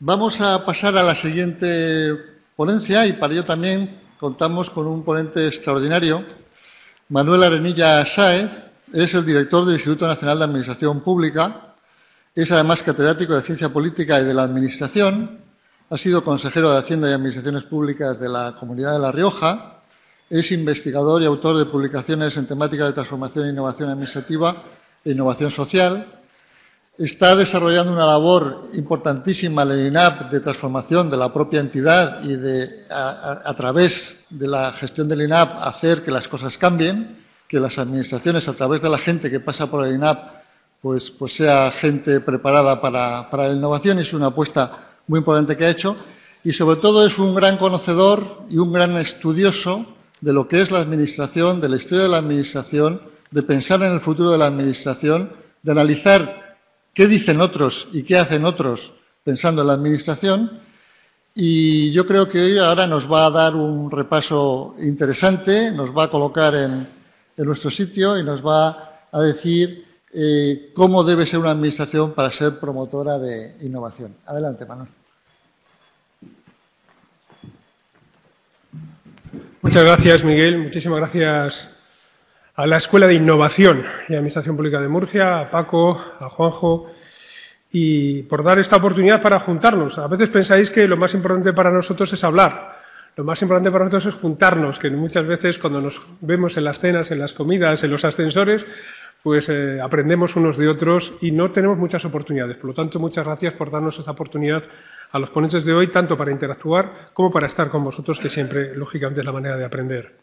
Vamos a pasar a la siguiente ponencia y para ello también contamos con un ponente extraordinario, Manuel Arenilla Sáez. Es el director del Instituto Nacional de Administración Pública, es además catedrático de Ciencia Política y de la Administración, ha sido consejero de Hacienda y Administraciones Públicas de la Comunidad de La Rioja, es investigador y autor de publicaciones en temática de transformación e innovación administrativa e innovación social. Está desarrollando una labor importantísima en el INAP de transformación de la propia entidad y de, a través de la gestión del INAP, hacer que las cosas cambien, que las administraciones, a través de la gente que pasa por el INAP, pues sea gente preparada para la innovación. Es una apuesta muy importante que ha hecho y, sobre todo, es un gran conocedor y un gran estudioso de lo que es la administración, de la historia de la administración, de pensar en el futuro de la administración, de analizar qué dicen otros y qué hacen otros pensando en la administración. Y yo creo que hoy ahora nos va a dar un repaso interesante, nos va a colocar en nuestro sitio y nos va a decir cómo debe ser una administración para ser promotora de innovación. Adelante, Manuel. Muchas gracias, Miguel. Muchísimas gracias a la Escuela de Innovación y Administración Pública de Murcia, a Paco, a Juanjo, y por dar esta oportunidad para juntarnos. A veces pensáis que lo más importante para nosotros es hablar. Lo más importante para nosotros es juntarnos, que muchas veces cuando nos vemos en las cenas, en las comidas, en los ascensores, pues aprendemos unos de otros y no tenemos muchas oportunidades. Por lo tanto, muchas gracias por darnos esta oportunidad a los ponentes de hoy, tanto para interactuar como para estar con vosotros, que siempre, lógicamente, es la manera de aprender.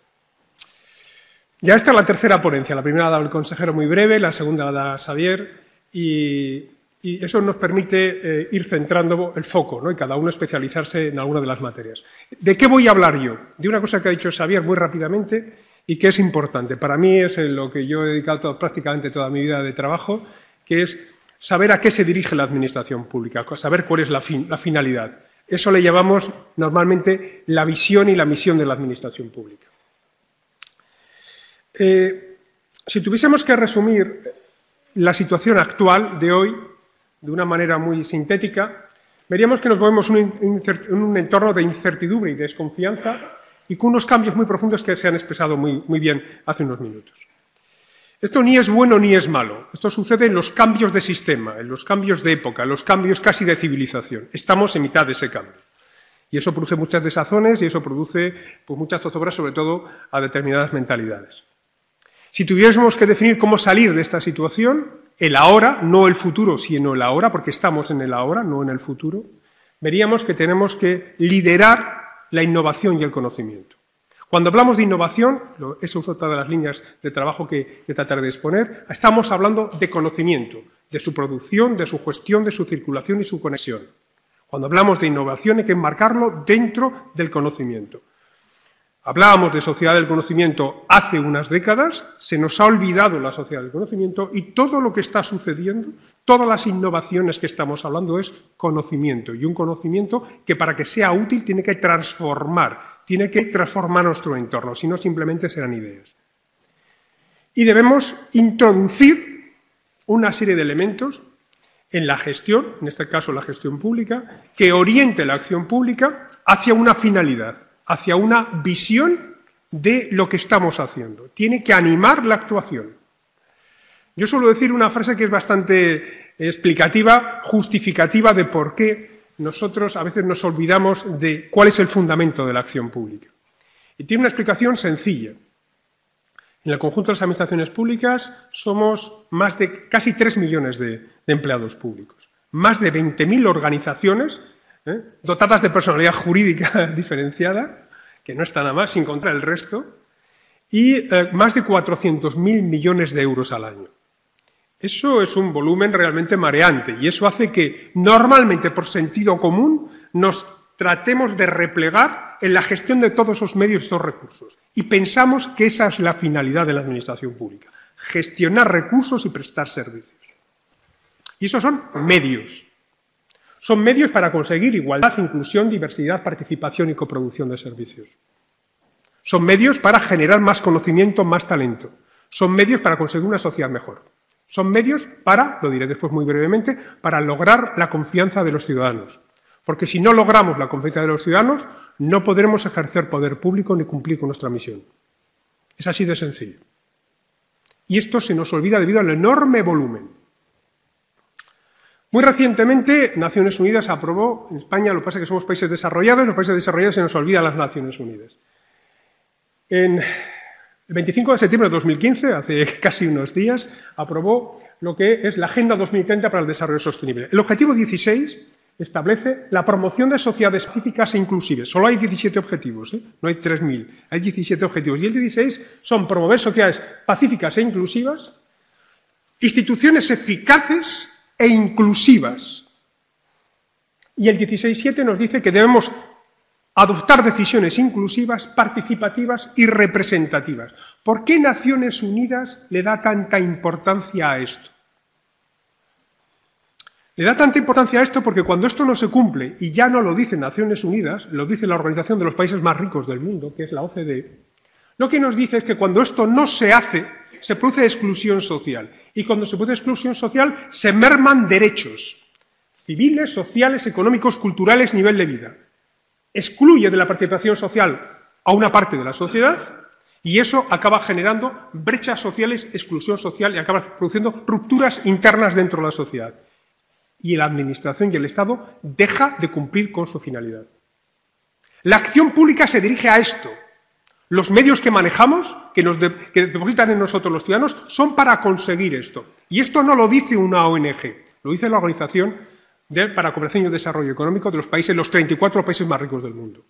Ya esta es la tercera ponencia. La primera la ha dado el consejero muy breve, la segunda la da Xavier y eso nos permite ir centrando el foco, ¿no? Y cada uno especializarse en alguna de las materias. ¿De qué voy a hablar yo? De una cosa que ha dicho Xavier muy rápidamente y que es importante. Para mí es en lo que yo he dedicado prácticamente toda mi vida de trabajo, que es saber a qué se dirige la administración pública, saber cuál es la finalidad. Eso le llamamos normalmente la visión y la misión de la administración pública. Si tuviésemos que resumir la situación actual de hoy de una manera muy sintética, veríamos que nos movemos en un entorno de incertidumbre y desconfianza y con unos cambios muy profundos que se han expresado muy bien hace unos minutos. Esto ni es bueno ni es malo. Esto sucede en los cambios de sistema, en los cambios de época, en los cambios casi de civilización. Estamos en mitad de ese cambio. Y eso produce muchas desazones y eso produce pues, muchas zozobras, sobre todo a determinadas mentalidades. Si tuviésemos que definir cómo salir de esta situación, el ahora, no el futuro, sino el ahora, porque estamos en el ahora, no en el futuro, veríamos que tenemos que liderar la innovación y el conocimiento. Cuando hablamos de innovación, esa es otra de las líneas de trabajo que trataré de exponer, estamos hablando de conocimiento, de su producción, de su gestión, de su circulación y su conexión. Cuando hablamos de innovación hay que enmarcarlo dentro del conocimiento. Hablábamos de sociedad del conocimiento hace unas décadas, se nos ha olvidado la sociedad del conocimiento y todo lo que está sucediendo, todas las innovaciones que estamos hablando es conocimiento y un conocimiento que para que sea útil tiene que transformar nuestro entorno, si no simplemente serán ideas. Y debemos introducir una serie de elementos en la gestión, en este caso la gestión pública, que oriente la acción pública hacia una finalidad, hacia una visión de lo que estamos haciendo. Tiene que animar la actuación. Yo suelo decir una frase que es bastante explicativa, justificativa de por qué nosotros a veces nos olvidamos de cuál es el fundamento de la acción pública. Y tiene una explicación sencilla. En el conjunto de las administraciones públicas somos más de casi 3 millones de empleados públicos, más de 20.000 organizaciones dotadas de personalidad jurídica diferenciada, que no está nada más, sin contar el resto, y más de 400.000 millones de euros al año. Eso es un volumen realmente mareante y eso hace que normalmente por sentido común nos tratemos de replegar en la gestión de todos esos medios y esos recursos. Y pensamos que esa es la finalidad de la administración pública, gestionar recursos y prestar servicios. Y esos son medios. Son medios para conseguir igualdad, inclusión, diversidad, participación y coproducción de servicios. Son medios para generar más conocimiento, más talento. Son medios para conseguir una sociedad mejor. Son medios para, lo diré después muy brevemente, para lograr la confianza de los ciudadanos. Porque si no logramos la confianza de los ciudadanos, no podremos ejercer poder público ni cumplir con nuestra misión. Es así de sencillo. Y esto se nos olvida debido al enorme volumen. Muy recientemente, Naciones Unidas aprobó, en España, lo que pasa es que somos países desarrollados, los países desarrollados se nos olvidan las Naciones Unidas. El 25 de septiembre de 2015, hace casi unos días, aprobó lo que es la Agenda 2030 para el Desarrollo Sostenible. El objetivo 16 establece la promoción de sociedades pacíficas e inclusivas. Solo hay 17 objetivos, no hay 3.000, hay 17 objetivos. Y el 16 son promover sociedades pacíficas e inclusivas, instituciones eficaces e inclusivas. Y el 16.7 nos dice que debemos adoptar decisiones inclusivas, participativas y representativas. ¿Por qué Naciones Unidas le da tanta importancia a esto? Le da tanta importancia a esto porque cuando esto no se cumple, y ya no lo dice Naciones Unidas, lo dice la Organización de los Países Más Ricos del Mundo, que es la OCDE, lo que nos dice es que cuando esto no se hace, se produce exclusión social. Y cuando se produce exclusión social, se merman derechos civiles, sociales, económicos, culturales, nivel de vida. Excluye de la participación social a una parte de la sociedad y eso acaba generando brechas sociales, exclusión social y acaba produciendo rupturas internas dentro de la sociedad. Y la Administración y el Estado deja de cumplir con su finalidad. La acción pública se dirige a esto. Los medios que manejamos, que depositan en nosotros los ciudadanos, son para conseguir esto. Y esto no lo dice una ONG, lo dice la Organización para Cooperación y Desarrollo Económico de los 34 países más ricos del mundo.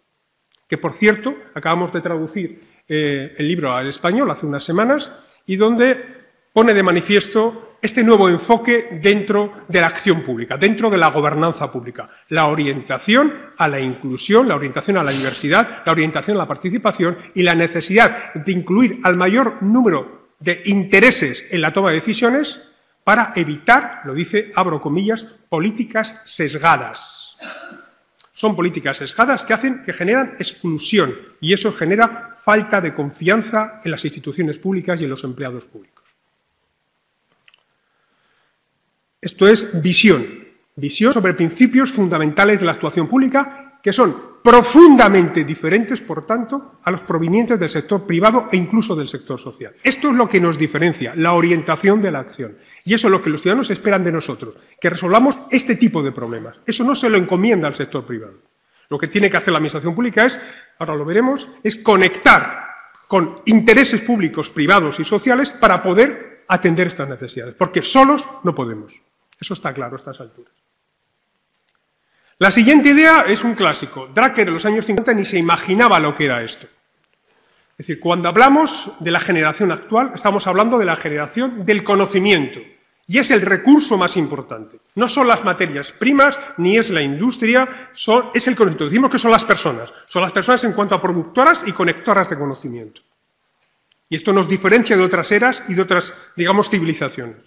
Que, por cierto, acabamos de traducir el libro al español hace unas semanas y donde pone de manifiesto este nuevo enfoque dentro de la acción pública, dentro de la gobernanza pública. La orientación a la inclusión, la orientación a la diversidad, la orientación a la participación y la necesidad de incluir al mayor número de intereses en la toma de decisiones para evitar, lo dice, abro comillas, políticas sesgadas. Son políticas sesgadas que generan exclusión y eso genera falta de confianza en las instituciones públicas y en los empleados públicos. Esto es visión sobre principios fundamentales de la actuación pública que son profundamente diferentes, por tanto, a los provenientes del sector privado e incluso del sector social. Esto es lo que nos diferencia, la orientación de la acción. Y eso es lo que los ciudadanos esperan de nosotros, que resolvamos este tipo de problemas. Eso no se lo encomienda al sector privado. Lo que tiene que hacer la Administración pública es, ahora lo veremos, es conectar con intereses públicos, privados y sociales para poder atender estas necesidades, porque solos no podemos. Eso está claro a estas alturas. La siguiente idea es un clásico. Drucker en los años 50 ni se imaginaba lo que era esto. Es decir, cuando hablamos de la generación actual, estamos hablando de la generación del conocimiento. Y es el recurso más importante. No son las materias primas, ni es la industria, es el conocimiento. Decimos que son las personas. Son las personas en cuanto a productoras y conectoras de conocimiento. Y esto nos diferencia de otras eras y de otras, digamos, civilizaciones.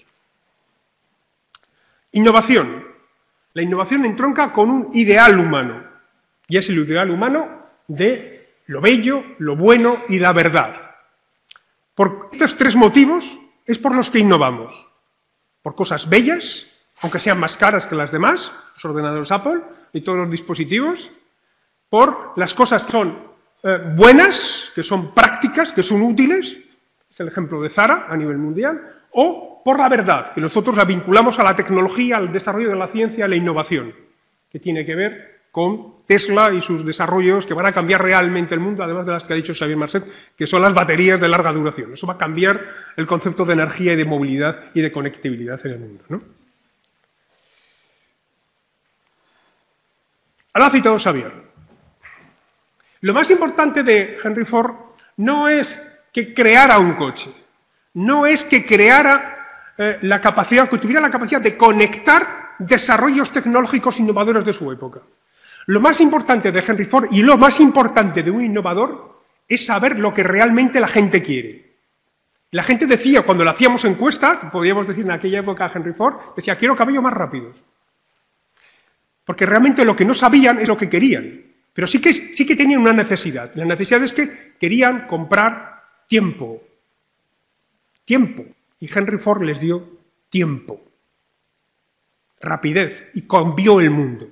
Innovación. La innovación entronca con un ideal humano, y es el ideal humano de lo bello, lo bueno y la verdad. Por estos tres motivos es por los que innovamos. Por cosas bellas, aunque sean más caras que las demás, los ordenadores Apple y todos los dispositivos. Por las cosas que son buenas, que son prácticas, que son útiles, es el ejemplo de Zara a nivel mundial, o por la verdad, que nosotros la vinculamos a la tecnología, al desarrollo de la ciencia, a la innovación, que tiene que ver con Tesla y sus desarrollos que van a cambiar realmente el mundo, además de las que ha dicho Xavier Marcet, que son las baterías de larga duración. Eso va a cambiar el concepto de energía y de movilidad y de conectividad en el mundo, ¿no? Ahora ha citado Xavier. Lo más importante de Henry Ford no es que creara un coche, no es que creara que tuviera la capacidad de conectar desarrollos tecnológicos innovadores de su época. Lo más importante de Henry Ford y lo más importante de un innovador es saber lo que realmente la gente quiere. La gente decía, cuando le hacíamos encuesta, podríamos decir en aquella época a Henry Ford, decía, quiero caballos más rápidos. Porque realmente lo que no sabían es lo que querían. Pero sí que tenían una necesidad. La necesidad es que querían comprar tiempo. Tiempo. Y Henry Ford les dio tiempo. Rapidez. Y cambió el mundo.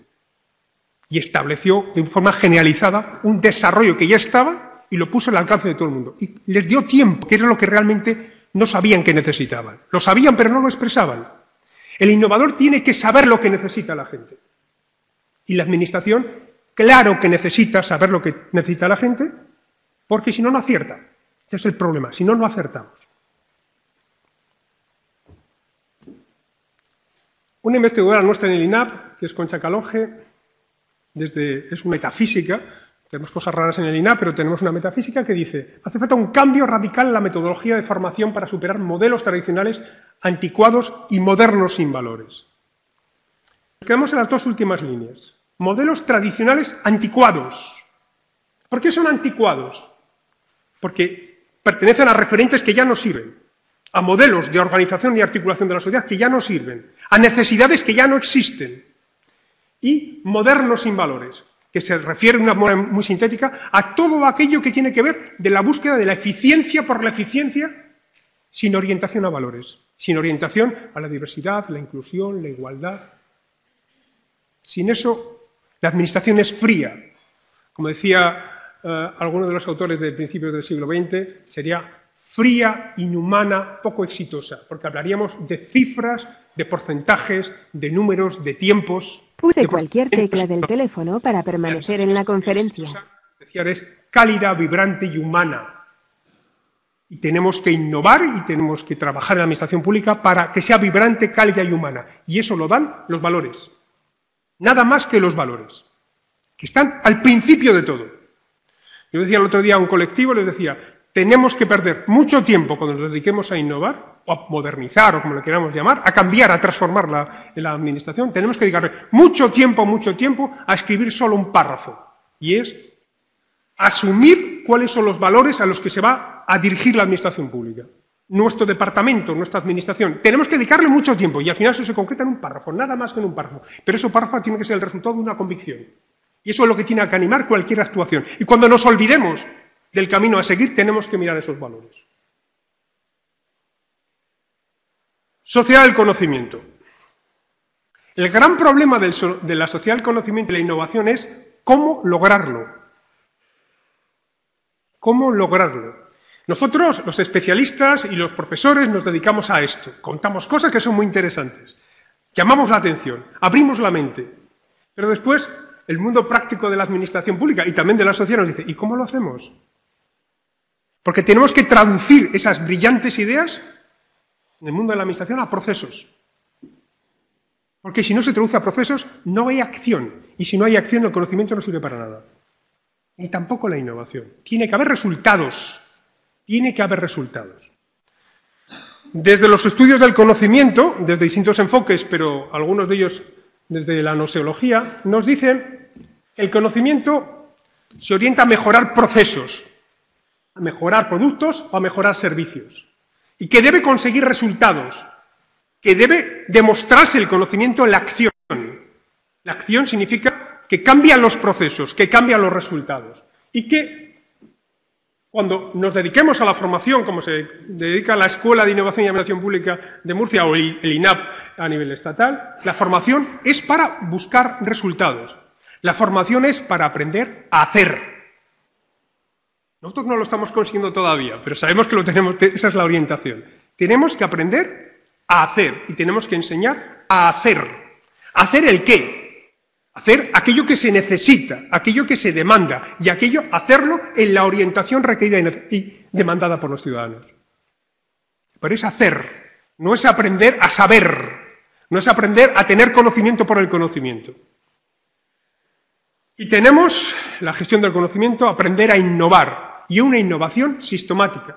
y estableció de forma generalizada un desarrollo que ya estaba y lo puso al alcance de todo el mundo. Y les dio tiempo, que era lo que realmente no sabían que necesitaban. Lo sabían, pero no lo expresaban. El innovador tiene que saber lo que necesita la gente. Y la administración, claro que necesita saber lo que necesita la gente, porque si no, no acierta. Ese es el problema, si no, no acertamos. Una investigadora nuestra en el INAP, que es Concha Calonge, es una metafísica, tenemos cosas raras en el INAP, pero tenemos una metafísica que dice: hace falta un cambio radical en la metodología de formación para superar modelos tradicionales anticuados y modernos sin valores. Nos quedamos en las dos últimas líneas. Modelos tradicionales anticuados. ¿Por qué son anticuados? Porque pertenecen a referentes que ya no sirven, a modelos de organización y articulación de la sociedad que ya no sirven, a necesidades que ya no existen, y modernos sin valores, que se refiere de una manera muy sintética a todo aquello que tiene que ver de la búsqueda de la eficiencia por la eficiencia, sin orientación a valores, sin orientación a la diversidad, la inclusión, la igualdad. Sin eso, la administración es fría. Como decía alguno de los autores de principios del siglo XX, sería fría, inhumana, poco exitosa, porque hablaríamos de cifras, de porcentajes, de números, de tiempos. Pulse cualquier tecla del teléfono para permanecer en la conferencia. Decía, es cálida, vibrante y humana. Y tenemos que innovar y tenemos que trabajar en la administración pública para que sea vibrante, cálida y humana. Y eso lo dan los valores. Nada más que los valores, que están al principio de todo. Yo decía el otro día a un colectivo, les decía, tenemos que perder mucho tiempo cuando nos dediquemos a innovar, o a modernizar, o como le queramos llamar, a cambiar, a transformar la administración. Tenemos que dedicarle mucho tiempo a escribir solo un párrafo. Y es asumir cuáles son los valores a los que se va a dirigir la administración pública. Nuestro departamento, nuestra administración, tenemos que dedicarle mucho tiempo y al final eso se concreta en un párrafo, nada más que en un párrafo. Pero ese párrafo tiene que ser el resultado de una convicción. Y eso es lo que tiene que animar cualquier actuación. Y cuando nos olvidemos del camino a seguir, tenemos que mirar esos valores. Sociedad del conocimiento. El gran problema de la sociedad del conocimiento y la innovación es cómo lograrlo. ¿Cómo lograrlo? Nosotros, los especialistas y los profesores, nos dedicamos a esto. Contamos cosas que son muy interesantes. Llamamos la atención, abrimos la mente. Pero después, el mundo práctico de la administración pública y también de la sociedad nos dice, ¿y cómo lo hacemos? Porque tenemos que traducir esas brillantes ideas en el mundo de la administración a procesos. Porque si no se traduce a procesos, no hay acción. Y si no hay acción, el conocimiento no sirve para nada. Ni tampoco la innovación. Tiene que haber resultados. Tiene que haber resultados. Desde los estudios del conocimiento, desde distintos enfoques, pero algunos de ellos desde la noseología, nos dicen que el conocimiento se orienta a mejorar procesos, a mejorar productos o a mejorar servicios. Y que debe conseguir resultados, que debe demostrarse el conocimiento en la acción. La acción significa que cambian los procesos, que cambian los resultados. Y que cuando nos dediquemos a la formación, como se dedica la Escuela de Innovación y Administración Pública de Murcia o el INAP a nivel estatal, la formación es para buscar resultados. La formación es para aprender a hacer. Nosotros no lo estamos consiguiendo todavía, pero sabemos que lo tenemos, esa es la orientación. Tenemos que aprender a hacer y tenemos que enseñar a hacer. ¿Hacer el qué? Hacer aquello que se necesita, aquello que se demanda y hacerlo en la orientación requerida y demandada por los ciudadanos. Pero es hacer, no es aprender a saber, no es aprender a tener conocimiento por el conocimiento. Y tenemos la gestión del conocimiento, aprender a innovar, y una innovación sistemática,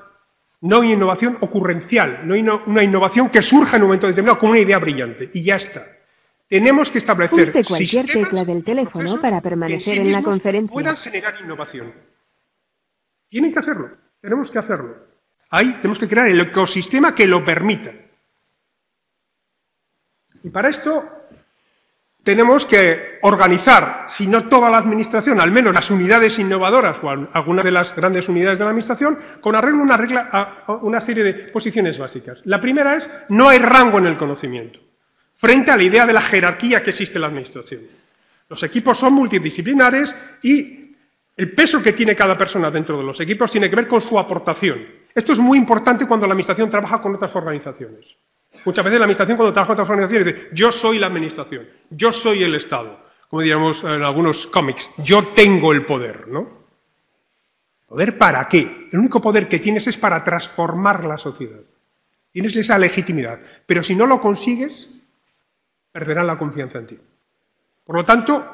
no una innovación ocurrencial, no una innovación que surja en un momento determinado como una idea brillante, y ya está. Tenemos que establecer Pulse cualquier tecla del teléfono para permanecer en la conferencia. Puedan generar innovación. Tienen que hacerlo, tenemos que hacerlo. Ahí tenemos que crear el ecosistema que lo permita. Y para esto tenemos que organizar, si no toda la administración, al menos las unidades innovadoras o algunas de las grandes unidades de la administración, con arreglo a una serie de posiciones básicas. La primera es, no hay rango en el conocimiento, frente a la idea de la jerarquía que existe en la administración. Los equipos son multidisciplinares y el peso que tiene cada persona dentro de los equipos tiene que ver con su aportación. Esto es muy importante cuando la Administración trabaja con otras organizaciones. Muchas veces la Administración, cuando trabaja con otras organizaciones, dice: yo soy la Administración, yo soy el Estado. Como diríamos en algunos cómics, yo tengo el poder, ¿no? ¿Poder para qué? El único poder que tienes es para transformar la sociedad. Tienes esa legitimidad, pero si no lo consigues, perderán la confianza en ti. Por lo tanto,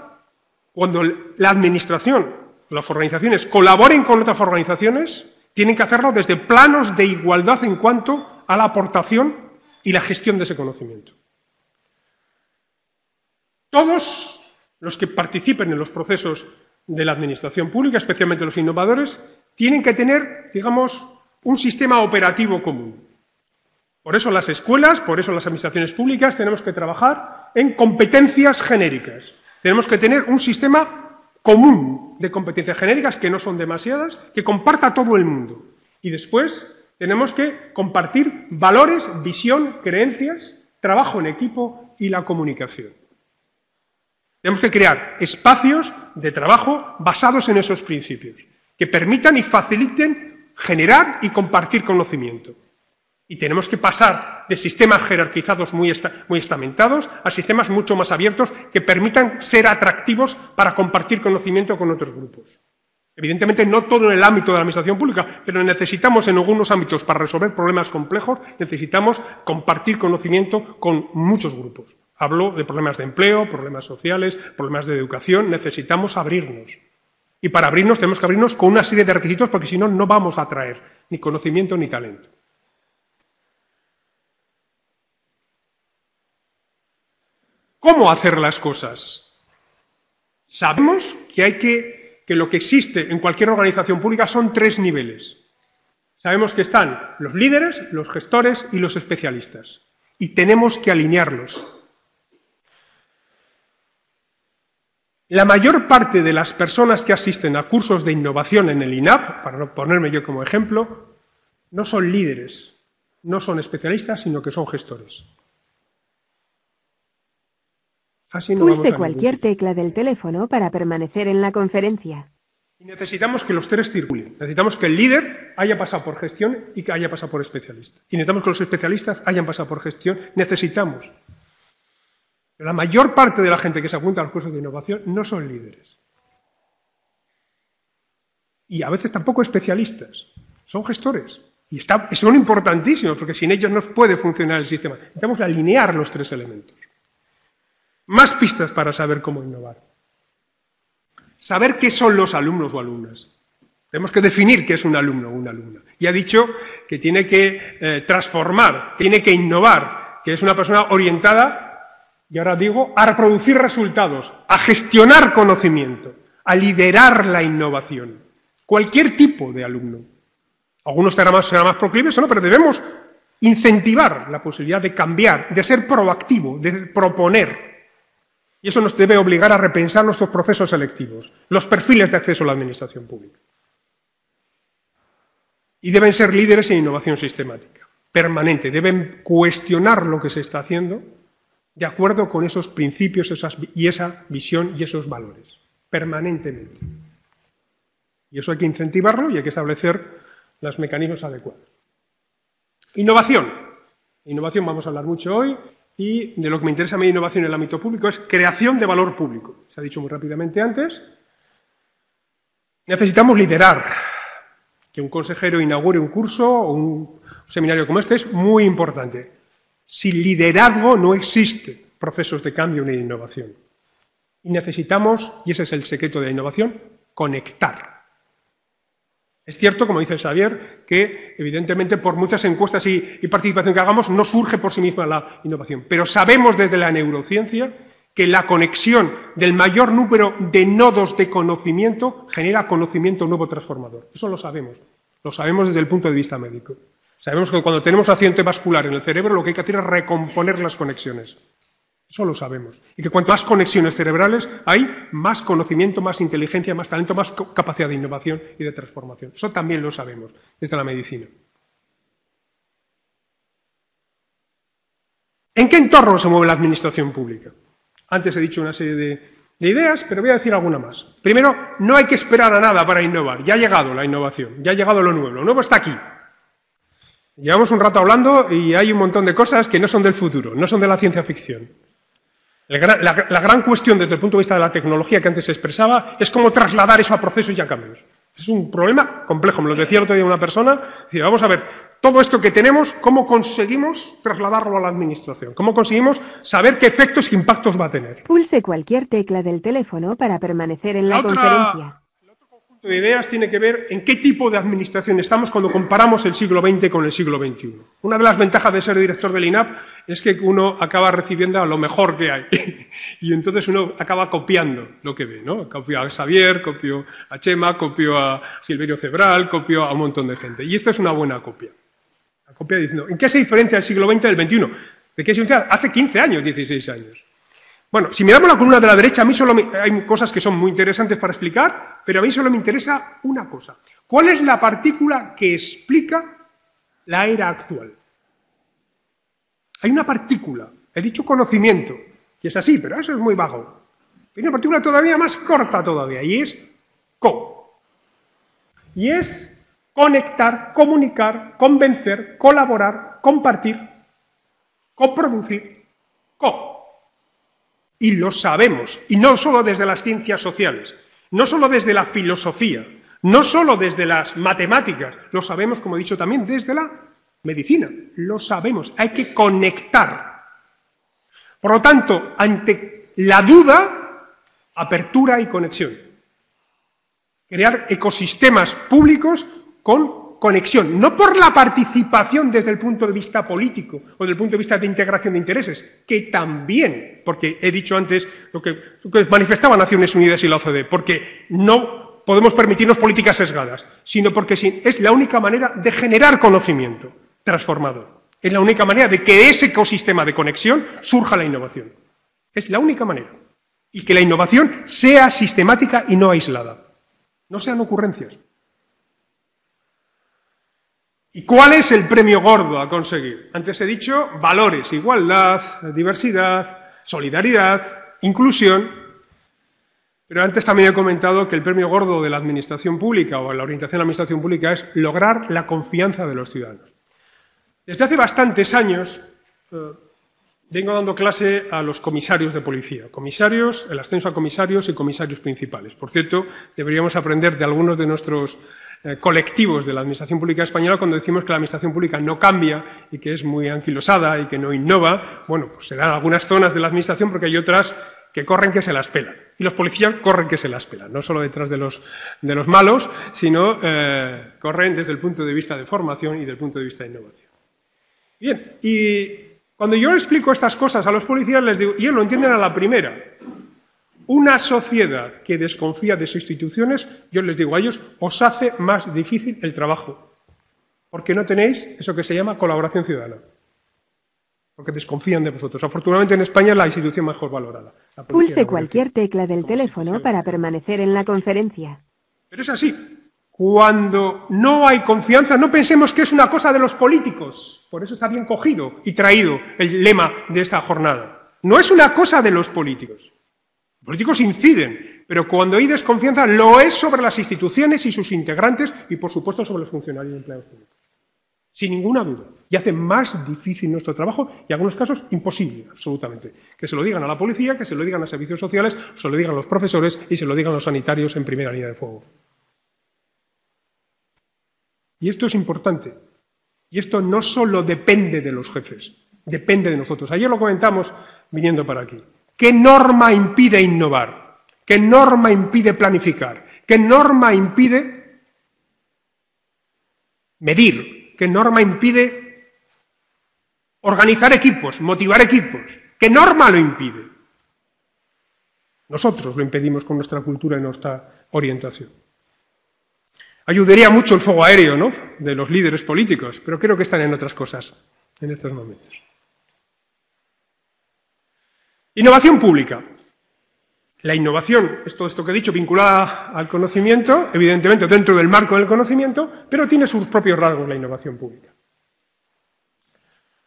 cuando la Administración, las organizaciones colaboren con otras organizaciones, tienen que hacerlo desde planos de igualdad en cuanto a la aportación y la gestión de ese conocimiento. Todos los que participen en los procesos de la administración pública, especialmente los innovadores, tienen que tener, digamos, un sistema operativo común. Por eso las escuelas, por eso las administraciones públicas tenemos que trabajar en competencias genéricas. Tenemos que tener un sistema común de competencias genéricas, que no son demasiadas, que comparta todo el mundo. Y después tenemos que compartir valores, visión, creencias, trabajo en equipo y la comunicación. Tenemos que crear espacios de trabajo basados en esos principios, que permitan y faciliten generar y compartir conocimiento. Y tenemos que pasar de sistemas jerarquizados muy estamentados a sistemas mucho más abiertos que permitan ser atractivos para compartir conocimiento con otros grupos. Evidentemente, no todo en el ámbito de la administración pública, pero necesitamos en algunos ámbitos, para resolver problemas complejos, necesitamos compartir conocimiento con muchos grupos. Hablo de problemas de empleo, problemas sociales, problemas de educación. Necesitamos abrirnos. Y para abrirnos tenemos que abrirnos con una serie de requisitos, porque si no, no vamos a atraer ni conocimiento ni talento. ¿Cómo hacer las cosas? Sabemos que lo que existe en cualquier organización pública son 3 niveles. Sabemos que están los líderes, los gestores y los especialistas. Y tenemos que alinearlos. La mayor parte de las personas que asisten a cursos de innovación en el INAP, para no ponerme yo como ejemplo, no son líderes, no son especialistas, sino que son gestores. Así no Pulse cualquier tecla del teléfono para permanecer en la conferencia. Y necesitamos que los 3 circulen. Necesitamos que el líder haya pasado por gestión y que haya pasado por especialista. Y necesitamos que los especialistas hayan pasado por gestión. Necesitamos. La mayor parte de la gente que se apunta a los cursos de innovación no son líderes. Y a veces tampoco especialistas. Son gestores. Y son importantísimos, porque sin ellos no puede funcionar el sistema. Necesitamos alinear los 3 elementos. Más pistas para saber cómo innovar. Saber qué son los alumnos o alumnas. Tenemos que definir qué es un alumno o una alumna. Y ha dicho que tiene que transformar, que tiene que innovar, que es una persona orientada, y ahora digo, a reproducir resultados, a gestionar conocimiento, a liderar la innovación. Cualquier tipo de alumno. Algunos serán más proclives o no, pero debemos incentivar la posibilidad de cambiar, de ser proactivo, de proponer. Y eso nos debe obligar a repensar nuestros procesos selectivos, los perfiles de acceso a la administración pública. Y deben ser líderes en innovación sistemática, permanente. Deben cuestionar lo que se está haciendo de acuerdo con esos principios y esa visión y esos valores, permanentemente. Y eso hay que incentivarlo y hay que establecer los mecanismos adecuados. Innovación. Innovación vamos a hablar mucho hoy. Y de lo que me interesa a mí de innovación en el ámbito público es creación de valor público. Se ha dicho muy rápidamente antes. Necesitamos liderar. Que un consejero inaugure un curso o un seminario como este es muy importante. Sin liderazgo no existe procesos de cambio ni de innovación. Y necesitamos, y ese es el secreto de la innovación, conectar. Es cierto, como dice Xavier, que evidentemente por muchas encuestas y participación que hagamos no surge por sí misma la innovación, pero sabemos desde la neurociencia que la conexión del mayor número de nodos de conocimiento genera conocimiento nuevo transformador. Eso lo sabemos desde el punto de vista médico. Sabemos que cuando tenemos accidente vascular en el cerebro lo que hay que hacer es recomponer las conexiones. Eso lo sabemos. Y que cuanto más conexiones cerebrales hay, más conocimiento, más inteligencia, más talento, más capacidad de innovación y de transformación. Eso también lo sabemos desde la medicina. ¿En qué entorno se mueve la administración pública? Antes he dicho una serie de ideas, pero voy a decir alguna más. Primero, no hay que esperar a nada para innovar. Ya ha llegado la innovación, ya ha llegado lo nuevo. Lo nuevo está aquí. Llevamos un rato hablando y hay un montón de cosas que no son del futuro, no son de la ciencia ficción. La gran cuestión desde el punto de vista de la tecnología que antes se expresaba es cómo trasladar eso a procesos y a cambios. Es un problema complejo, me lo decía el otro día una persona, decía, vamos a ver, todo esto que tenemos, ¿cómo conseguimos trasladarlo a la administración? ¿Cómo conseguimos saber qué efectos y impactos va a tener? Pulse cualquier tecla del teléfono para permanecer en la conferencia. El otro conjunto de ideas tiene que ver en qué tipo de administración estamos cuando comparamos el siglo XX con el siglo XXI. Una de las ventajas de ser director del INAP es que uno acaba recibiendo a lo mejor que hay y entonces uno acaba copiando lo que ve, ¿no? Copio a Xavier, copio a Chema, copio a Silverio Cebral, copio a un montón de gente. Y esto es una buena copia. La copia diciendo, ¿en qué se diferencia el siglo XX del XXI? ¿De qué se diferencia? Hace 15 años, 16 años. Bueno, si miramos la columna de la derecha, a mí solo hay cosas que son muy interesantes para explicar, pero a mí solo me interesa una cosa. ¿Cuál es la partícula que explica la era actual? Hay una partícula, he dicho conocimiento, que es así, pero eso es muy vago. Hay una partícula todavía más corta todavía, y es co. Y es conectar, comunicar, convencer, colaborar, compartir, coproducir, co. Y lo sabemos, y no solo desde las ciencias sociales, no solo desde la filosofía, no solo desde las matemáticas, lo sabemos, como he dicho también, desde la medicina, lo sabemos, hay que conectar. Por lo tanto, ante la duda, apertura y conexión. Crear ecosistemas públicos con conexión, no por la participación desde el punto de vista político o desde el punto de vista de integración de intereses, que también, porque he dicho antes lo que manifestaba Naciones Unidas y la OCDE, porque no podemos permitirnos políticas sesgadas, sino porque es la única manera de generar conocimiento transformador. Es la única manera de que de ese ecosistema de conexión surja la innovación. Es la única manera. Y que la innovación sea sistemática y no aislada. No sean ocurrencias. ¿Y cuál es el premio gordo a conseguir? Antes he dicho valores, igualdad, diversidad, solidaridad, inclusión, pero antes también he comentado que el premio gordo de la administración pública o la orientación a la administración pública es lograr la confianza de los ciudadanos. Desde hace bastantes años vengo dando clase a los comisarios de policía, comisarios, el ascenso a comisarios y comisarios principales. Por cierto, deberíamos aprender de algunos de nuestros colectivos de la Administración Pública Española cuando decimos que la Administración Pública no cambia y que es muy anquilosada y que no innova. Bueno, pues se dan algunas zonas de la Administración porque hay otras que corren que se las pelan. Y los policías corren que se las pelan, no solo detrás de los malos, sino corren desde el punto de vista de formación y desde el punto de vista de innovación. Bien, y cuando yo explico estas cosas a los policías les digo, y ellos lo entienden a la primera. Una sociedad que desconfía de sus instituciones, yo les digo a ellos, os hace más difícil el trabajo, porque no tenéis eso que se llama colaboración ciudadana, porque desconfían de vosotros. Afortunadamente en España es la institución mejor valorada. Pulse cualquier tecla del teléfono para permanecer en la conferencia. Pero es así. Cuando no hay confianza, no pensemos que es una cosa de los políticos. Por eso está bien cogido y traído el lema de esta jornada. No es una cosa de los políticos. Los políticos inciden, pero cuando hay desconfianza lo es sobre las instituciones y sus integrantes y, por supuesto, sobre los funcionarios y empleados públicos. Sin ninguna duda. Y hace más difícil nuestro trabajo y, en algunos casos, imposible, absolutamente. Que se lo digan a la policía, que se lo digan a servicios sociales, se lo digan a los profesores y se lo digan a los sanitarios en primera línea de fuego. Y esto es importante. Y esto no solo depende de los jefes, depende de nosotros. Ayer lo comentamos viniendo para aquí. ¿Qué norma impide innovar? ¿Qué norma impide planificar? ¿Qué norma impide medir? ¿Qué norma impide organizar equipos, motivar equipos? ¿Qué norma lo impide? Nosotros lo impedimos con nuestra cultura y nuestra orientación. Ayudaría mucho el fuego aéreo, ¿no?, de los líderes políticos, pero creo que están en otras cosas en estos momentos. Innovación pública. La innovación es todo esto que he dicho, vinculada al conocimiento, evidentemente dentro del marco del conocimiento, pero tiene sus propios rasgos la innovación pública.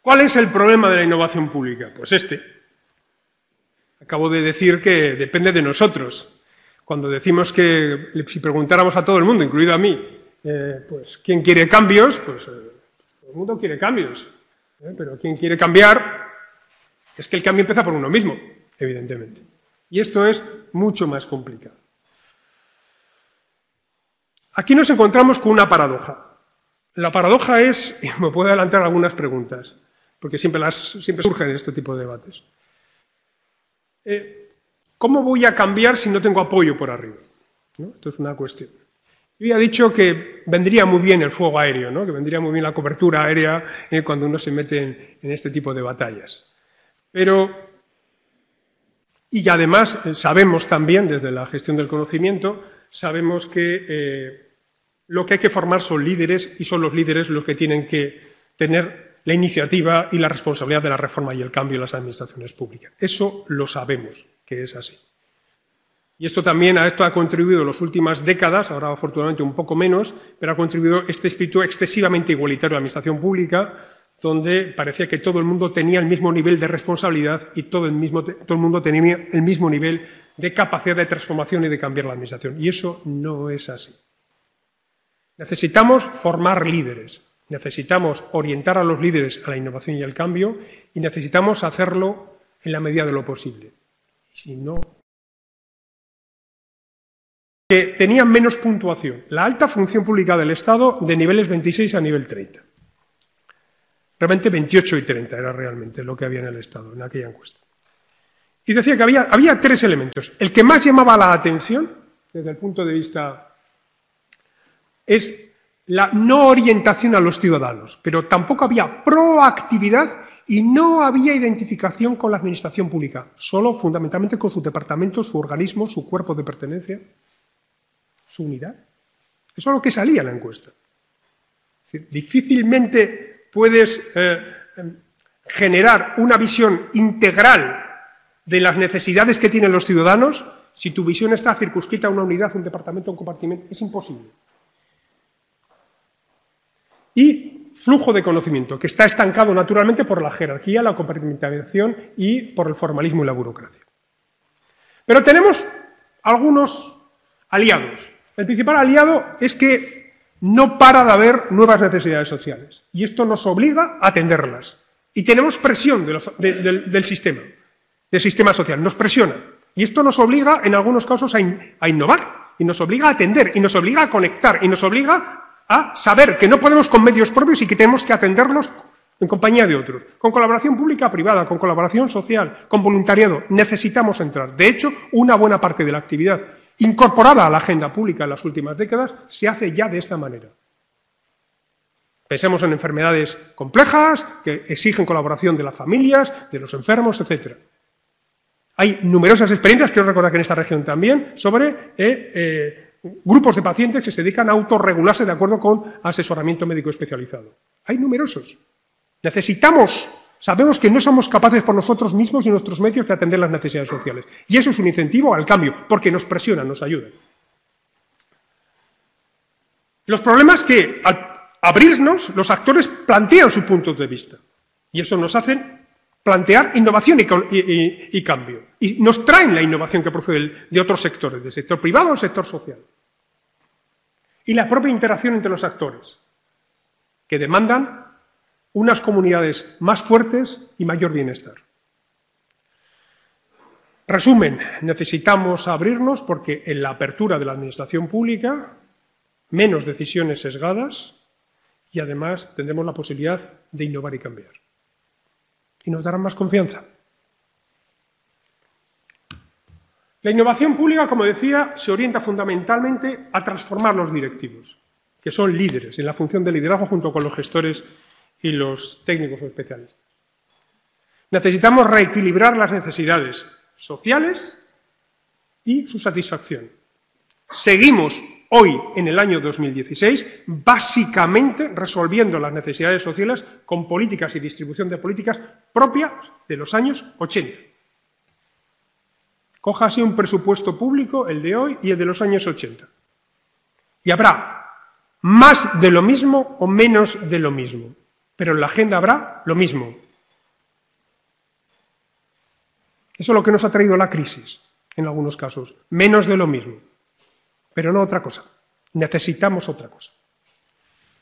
¿Cuál es el problema de la innovación pública? Pues este. Acabo de decir que depende de nosotros. Cuando decimos que si preguntáramos a todo el mundo, incluido a mí, pues ¿quién quiere cambios? Pues todo el mundo quiere cambios. Pero ¿quién quiere cambiar? Es que el cambio empieza por uno mismo, evidentemente. Y esto es mucho más complicado. Aquí nos encontramos con una paradoja. La paradoja es, y me puedo adelantar algunas preguntas, porque siempre surgen este tipo de debates. ¿Cómo voy a cambiar si no tengo apoyo por arriba? ¿No? Esto es una cuestión. Yo ya he dicho que vendría muy bien el fuego aéreo, ¿no? Que vendría muy bien la cobertura aérea cuando uno se mete en este tipo de batallas. Y además sabemos también, desde la gestión del conocimiento, sabemos que lo que hay que formar son líderes y son los líderes los que tienen que tener la iniciativa y la responsabilidad de la reforma y el cambio en las administraciones públicas. Eso lo sabemos que es así. Y esto ha contribuido en las últimas décadas, ahora afortunadamente un poco menos, pero ha contribuido este espíritu excesivamente igualitario de la administración pública, donde parecía que todo el mundo tenía el mismo nivel de responsabilidad y todo el mundo tenía el mismo nivel de capacidad de transformación y de cambiar la administración. Y eso no es así. Necesitamos formar líderes, necesitamos orientar a los líderes a la innovación y al cambio y necesitamos hacerlo en la medida de lo posible. Si no, que tenían menos puntuación. La alta función pública del Estado de niveles 26 a nivel 30. Realmente 28 y 30 era realmente lo que había en el Estado, en aquella encuesta. Y decía que había tres elementos. El que más llamaba la atención, desde el punto de vista, es la no orientación a los ciudadanos, pero tampoco había proactividad y no había identificación con la administración pública, solo fundamentalmente con su departamento, su organismo, su cuerpo de pertenencia, su unidad. Eso es lo que salía en la encuesta. Es decir, difícilmente puedes generar una visión integral de las necesidades que tienen los ciudadanos si tu visión está circunscrita a una unidad, un departamento, un compartimento. Es imposible. Y flujo de conocimiento, que está estancado naturalmente por la jerarquía, la compartimentalización y por el formalismo y la burocracia. Pero tenemos algunos aliados. El principal aliado es que no para de haber nuevas necesidades sociales y esto nos obliga a atenderlas. Y tenemos presión del sistema social, nos presiona. Y esto nos obliga, en algunos casos, a innovar, y nos obliga a atender, y nos obliga a conectar, y nos obliga a saber que no podemos con medios propios y que tenemos que atenderlos en compañía de otros. Con colaboración pública-privada, con colaboración social, con voluntariado. Necesitamos entrar. De hecho, una buena parte de la actividad incorporada a la agenda pública en las últimas décadas se hace ya de esta manera. Pensemos en enfermedades complejas que exigen colaboración de las familias, de los enfermos, etc. Hay numerosas experiencias, quiero recordar que en esta región también, sobre grupos de pacientes que se dedican a autorregularse de acuerdo con asesoramiento médico especializado. Hay numerosos. Sabemos que no somos capaces por nosotros mismos y nuestros medios de atender las necesidades sociales. Y eso es un incentivo al cambio, porque nos presionan, nos ayudan. Los problemas que al abrirnos, los actores plantean su punto de vista. Y eso nos hace plantear innovación y cambio. Y nos traen la innovación que procede de otros sectores, del sector privado o del sector social. Y la propia interacción entre los actores, que demandan unas comunidades más fuertes y mayor bienestar. Resumen, necesitamos abrirnos porque en la apertura de la administración pública, menos decisiones sesgadas y además tendremos la posibilidad de innovar y cambiar. Y nos darán más confianza. La innovación pública, como decía, se orienta fundamentalmente a transformar los directivos, que son líderes en la función de liderazgo junto con los gestores y los técnicos o especialistas. Necesitamos reequilibrar las necesidades sociales y su satisfacción. Seguimos hoy, en el año 2016, básicamente resolviendo las necesidades sociales con políticas y distribución de políticas propias de los años 80. Coja así un presupuesto público, el de hoy y el de los años 80. Y habrá más de lo mismo o menos de lo mismo, pero en la agenda habrá lo mismo. Eso es lo que nos ha traído la crisis, en algunos casos. Menos de lo mismo, pero no otra cosa. Necesitamos otra cosa.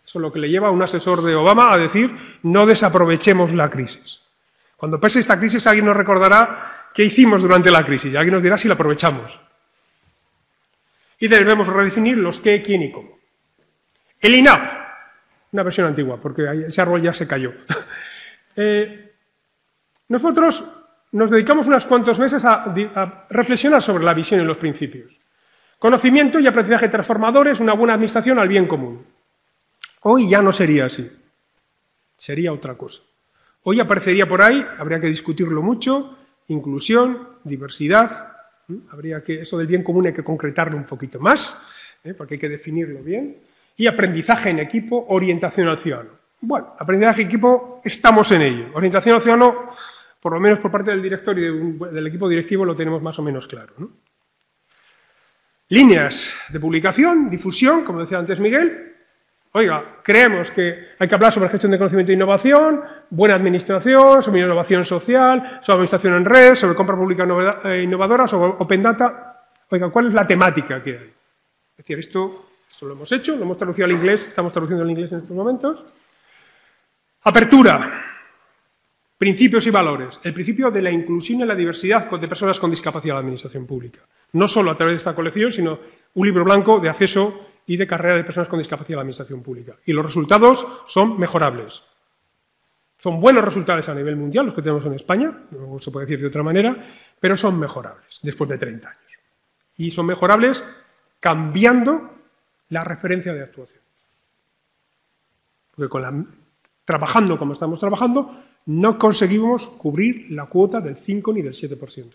Eso es lo que le lleva a un asesor de Obama a decir: no desaprovechemos la crisis. Cuando pase esta crisis, alguien nos recordará qué hicimos durante la crisis y alguien nos dirá si la aprovechamos. Y debemos redefinir los qué, quién y cómo. El INAP, una versión antigua, porque ese árbol ya se cayó. Nosotros nos dedicamos unos cuantos meses a reflexionar sobre la visión y los principios. Conocimiento y aprendizaje transformadores, una buena administración al bien común. Hoy ya no sería así, sería otra cosa. Hoy aparecería por ahí, habría que discutirlo mucho, inclusión, diversidad, habría que, eso del bien común hay que concretarlo un poquito más, porque hay que definirlo bien, y aprendizaje en equipo, orientación al ciudadano. Bueno, aprendizaje en equipo, estamos en ello. Orientación al ciudadano, por lo menos por parte del director y del equipo directivo, lo tenemos más o menos claro, ¿no? Líneas de publicación, difusión, como decía antes Miguel. Oiga, creemos que hay que hablar sobre gestión de conocimiento e innovación, buena administración, sobre innovación social, sobre administración en red, sobre compra pública innovadora, sobre Open Data. Oiga, ¿cuál es la temática que hay? Es decir, esto lo hemos hecho, lo hemos traducido al inglés, estamos traduciendo al inglés en estos momentos. Apertura. Principios y valores. El principio de la inclusión y la diversidad de personas con discapacidad a la administración pública. No solo a través de esta colección, sino un libro blanco de acceso y de carrera de personas con discapacidad a la administración pública. Y los resultados son mejorables. Son buenos resultados a nivel mundial, los que tenemos en España, no se puede decir de otra manera, pero son mejorables después de 30 años. Y son mejorables cambiando la referencia de actuación. Porque trabajando como estamos trabajando, no conseguimos cubrir la cuota del 5 ni del 7%.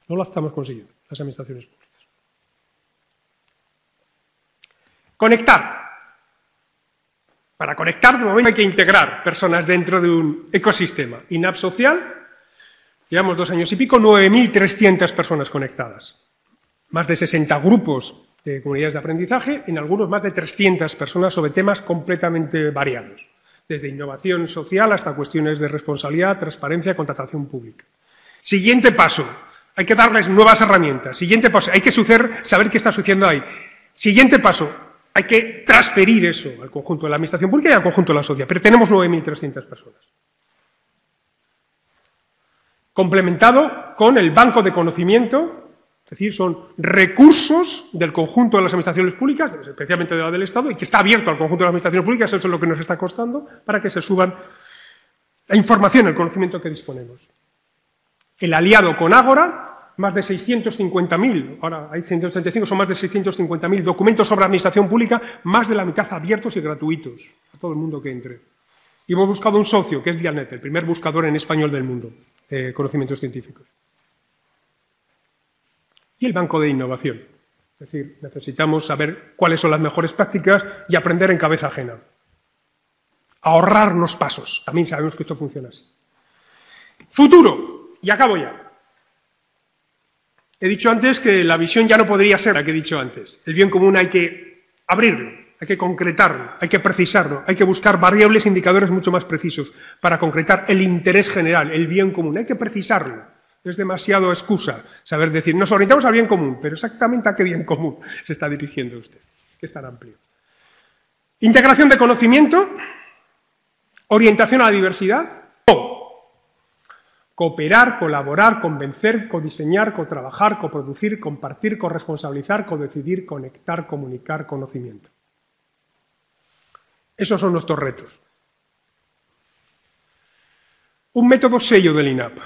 No la estamos consiguiendo, las administraciones públicas. Conectar. Para conectar, de momento hay que integrar personas dentro de un ecosistema. INAP Social, llevamos 2 años y pico, 9.300 personas conectadas. Más de 60 grupos de comunidades de aprendizaje, en algunos más de 300 personas sobre temas completamente variados. Desde innovación social hasta cuestiones de responsabilidad, transparencia, contratación pública. Siguiente paso, hay que darles nuevas herramientas. Siguiente paso, hay que saber qué está sucediendo ahí. Siguiente paso, hay que transferir eso al conjunto de la administración pública y al conjunto de la sociedad. Pero tenemos 9.300 personas. Complementado con el banco de conocimiento, es decir, son recursos del conjunto de las administraciones públicas, especialmente de la del Estado, y que está abierto al conjunto de las administraciones públicas, eso es lo que nos está costando, para que se suban la información, el conocimiento que disponemos. El aliado con Ágora, más de 650.000, ahora hay 135, son más de 650.000 documentos sobre administración pública, más de la mitad abiertos y gratuitos a todo el mundo que entre. Y hemos buscado un socio, que es Dialnet, el primer buscador en español del mundo de conocimientos científicos. Y el banco de innovación. Es decir, necesitamos saber cuáles son las mejores prácticas y aprender en cabeza ajena. Ahorrarnos pasos. También sabemos que esto funciona así. Futuro. Y acabo ya. He dicho antes que la visión ya no podría ser la que he dicho antes. El bien común hay que abrirlo, hay que concretarlo, hay que precisarlo, hay que buscar variables e indicadores mucho más precisos para concretar el interés general, el bien común. Hay que precisarlo. Es demasiado excusa saber decir, nos orientamos al bien común, pero exactamente a qué bien común se está dirigiendo usted, que es tan amplio. Integración de conocimiento, orientación a la diversidad, cooperar, colaborar, convencer, codiseñar, cotrabajar, coproducir, compartir, corresponsabilizar, codecidir, conectar, comunicar, conocimiento. Esos son nuestros retos. Un método sello del INAP.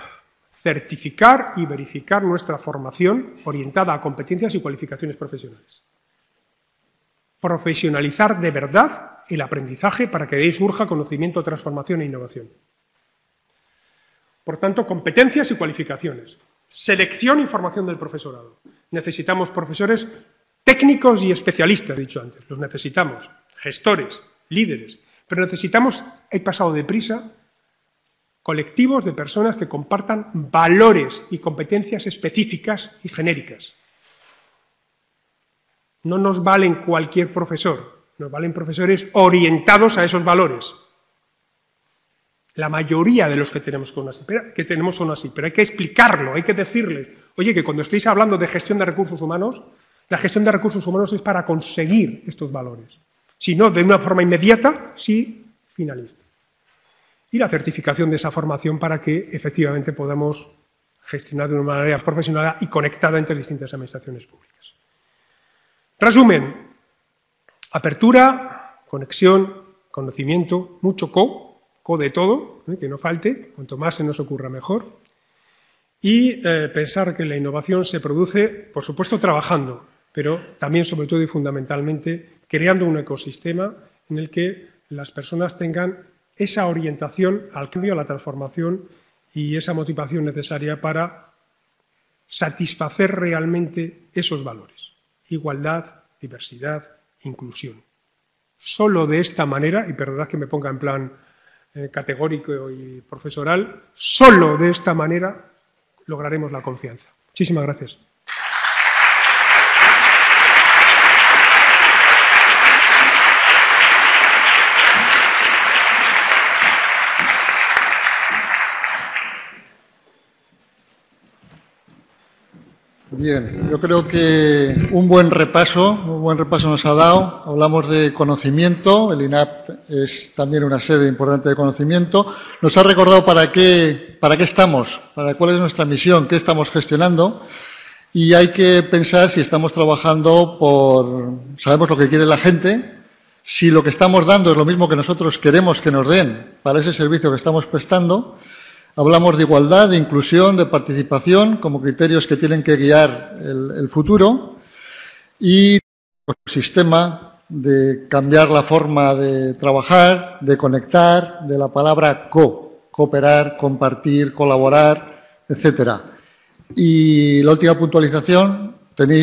Certificar y verificar nuestra formación orientada a competencias y cualificaciones profesionales. Profesionalizar de verdad el aprendizaje para que de ahí surja conocimiento, transformación e innovación. Por tanto, competencias y cualificaciones. Selección y formación del profesorado. Necesitamos profesores técnicos y especialistas, he dicho antes. Los necesitamos. Gestores, líderes. Pero necesitamos, he pasado deprisa, colectivos de personas que compartan valores y competencias específicas y genéricas. No nos valen cualquier profesor, nos valen profesores orientados a esos valores. La mayoría de los que tenemos son así, pero hay que explicarlo, hay que decirles, oye, que cuando estéis hablando de gestión de recursos humanos, la gestión de recursos humanos es para conseguir estos valores. Si no, de una forma inmediata, sí finalista. Y la certificación de esa formación para que efectivamente podamos gestionar de una manera profesional y conectada entre distintas administraciones públicas. Resumen: apertura, conexión, conocimiento, mucho co de todo, que no falte, cuanto más se nos ocurra mejor, y pensar que la innovación se produce, por supuesto, trabajando, pero también, sobre todo y fundamentalmente, creando un ecosistema en el que las personas tengan esa orientación al cambio, a la transformación y esa motivación necesaria para satisfacer realmente esos valores: igualdad, diversidad, inclusión. Solo de esta manera, y perdonad que me ponga en plan categórico y profesoral, solo de esta manera lograremos la confianza. Muchísimas gracias. Bien, yo creo que un buen repaso nos ha dado. Hablamos de conocimiento, el INAP es también una sede importante de conocimiento. Nos ha recordado para qué estamos, cuál es nuestra misión, qué estamos gestionando, y hay que pensar si estamos trabajando sabemos lo que quiere la gente, si lo que estamos dando es lo mismo que nosotros queremos que nos den para ese servicio que estamos prestando. Hablamos de igualdad, de inclusión, de participación como criterios que tienen que guiar el futuro, y el sistema de cambiar la forma de trabajar, de conectar, de la palabra cooperar, compartir, colaborar, etcétera. Y la última puntualización: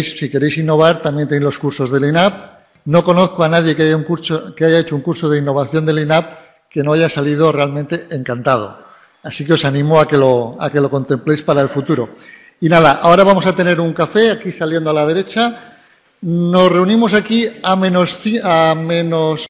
si queréis innovar, también tenéis los cursos del INAP. No conozco a nadie que haya hecho un curso de innovación del INAP que no haya salido realmente encantado. Así que os animo a que lo contempléis para el futuro. Y nada, ahora vamos a tener un café aquí saliendo a la derecha. Nos reunimos aquí a menos